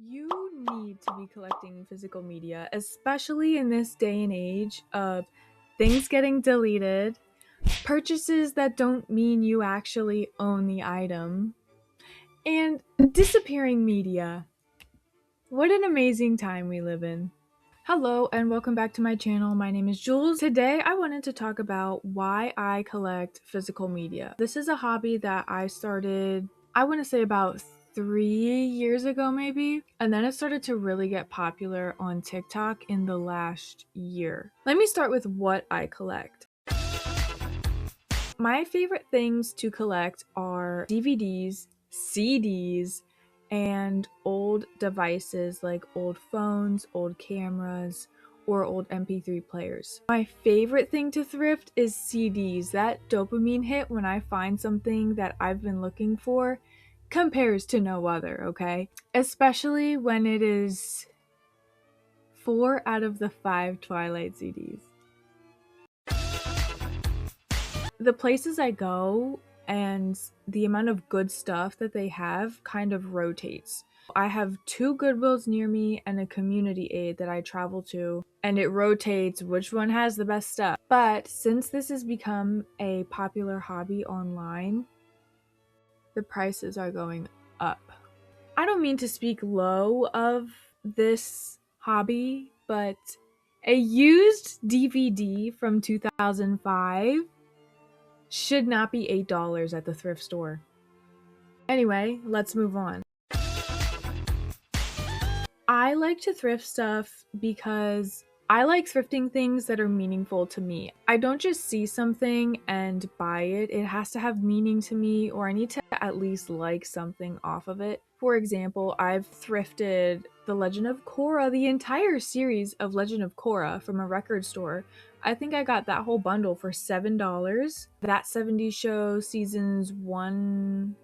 You need to be collecting physical media, especially in this day and age of things getting deleted, purchases that don't mean you actually own the item, and disappearing media. What an amazing time we live in. Hello and welcome back to my channel. My name is Jules. Today I wanted to talk about why I collect physical media. This is a hobby that I started, I want to say about 3 years ago maybe, and then it started to really get popular on TikTok in the last year. Let me start with what I collect. My favorite things to collect are DVDs, CDs, and old devices like old phones, old cameras, or old MP3 players. My favorite thing to thrift is CDs. That dopamine hit when I find something that I've been looking for compares to no other, okay? Especially when it is 4 out of the 5 Twilight CDs. The places I go and the amount of good stuff that they have kind of rotates. I have 2 Goodwills near me and a community aid that I travel to, and it rotates which one has the best stuff. But since this has become a popular hobby online, the prices are going up. I don't mean to speak low of this hobby, but a used DVD from 2005 should not be $8 at the thrift store. Anyway, let's move on. I like to thrift stuff because I like thrifting things that are meaningful to me. I don't just see something and buy it. It has to have meaning to me, or I need to at least like something off of it. For example, I've thrifted The Legend of Korra, the entire series of Legend of Korra from a record store. I think I got that whole bundle for $7. That 70s show seasons 1,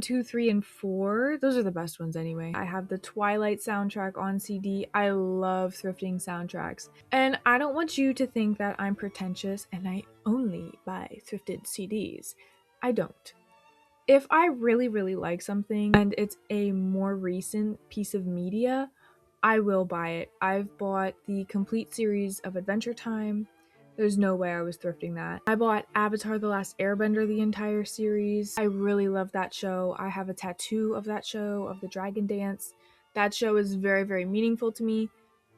2, 3, and 4. Those are the best ones anyway. I have the Twilight soundtrack on CD. I love thrifting soundtracks. And I don't want you to think that I'm pretentious and I only buy thrifted CDs. I don't. If I really, really like something and it's a more recent piece of media, I will buy it. I've bought the complete series of Adventure Time. There's no way I was thrifting that. I bought Avatar: The Last Airbender, the entire series. I really love that show. I have a tattoo of that show, of the dragon dance. That show is very, very meaningful to me,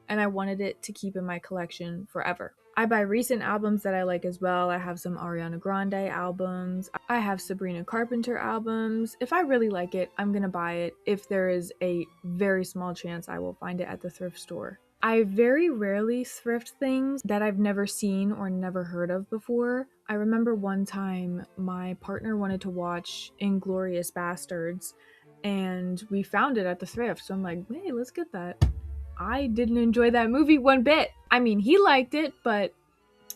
and I wanted it to keep in my collection forever. I buy recent albums that I like as well. I have some Ariana Grande albums. I have Sabrina Carpenter albums. If I really like it, I'm gonna buy it. If there is a very small chance I will find it at the thrift store. I very rarely thrift things that I've never seen or never heard of before. I remember one time my partner wanted to watch Inglourious Basterds and we found it at the thrift. So I'm like, hey, let's get that. I didn't enjoy that movie one bit. I mean, he liked it, but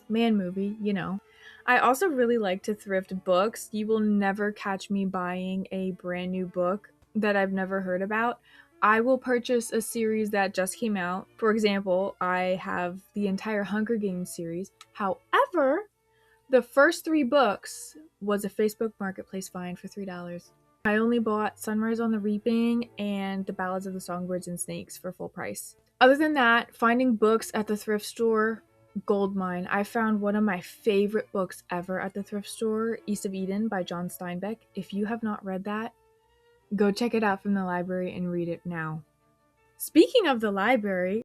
man movie, you know. I also really like to thrift books. You will never catch me buying a brand new book that I've never heard about. I will purchase a series that just came out. For example, I have the entire Hunger Games series. However, the first 3 books was a Facebook Marketplace find for $3. I only bought Sunrise on the Reaping and The Ballads of the Songbirds and Snakes for full price. Other than that, finding books at the thrift store, goldmine. I found one of my favorite books ever at the thrift store, East of Eden by John Steinbeck. If you have not read that, go check it out from the library and read it now. Speaking of the library,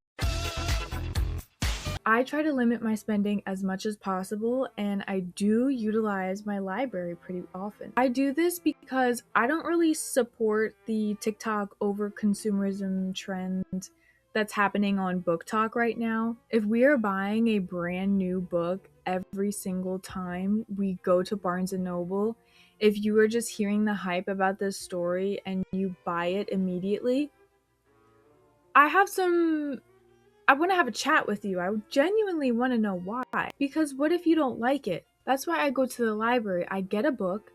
I try to limit my spending as much as possible, and I do utilize my library pretty often. I do this because I don't really support the TikTok over consumerism trend that's happening on Book Talk right now. If we are buying a brand new book every single time we go to Barnes and Noble, if you are just hearing the hype about this story and you buy it immediately, I want to have a chat with you. I genuinely want to know why. Because what if you don't like it? That's why I go to the library. I get a book,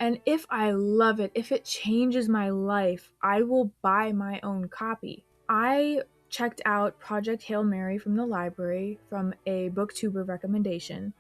and if I love it, if it changes my life, I will buy my own copy. I checked out Project Hail Mary from the library from a booktuber recommendation.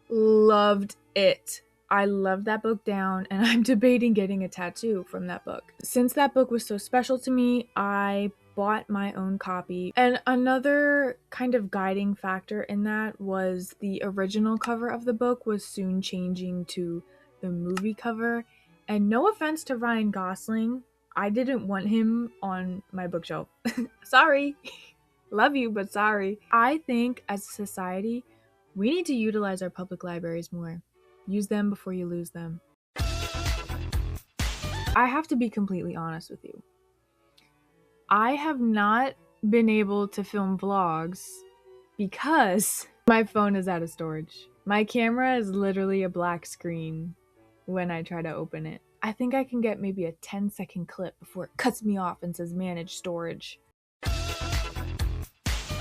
Loved it. I love that book down, and I'm debating getting a tattoo from that book. Since that book was so special to me, I bought my own copy. And another kind of guiding factor in that was the original cover of the book was soon changing to the movie cover. And no offense to Ryan Gosling, I didn't want him on my bookshelf. Sorry. Love you, but sorry. I think as a society, we need to utilize our public libraries more. Use them before you lose them. I have to be completely honest with you. I have not been able to film vlogs because my phone is out of storage. My camera is literally a black screen when I try to open it. I think I can get maybe a 10-second clip before it cuts me off and says manage storage.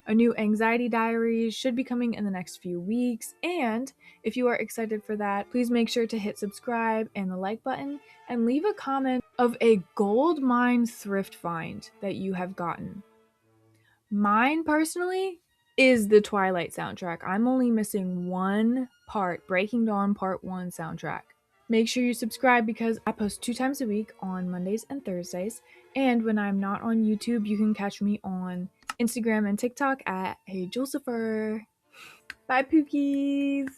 A new anxiety diary should be coming in the next few weeks, and if you are excited for that, please make sure to hit subscribe and the like button and leave a comment of a gold mine thrift find that you have gotten. Mine personally is the Twilight soundtrack. I'm only missing one part, Breaking Dawn Part 1 soundtrack. Make sure you subscribe because I post 2 times a week on Mondays and Thursdays. And when I'm not on YouTube, you can catch me on Instagram and TikTok at Hey Julcifer. Bye, Pookies!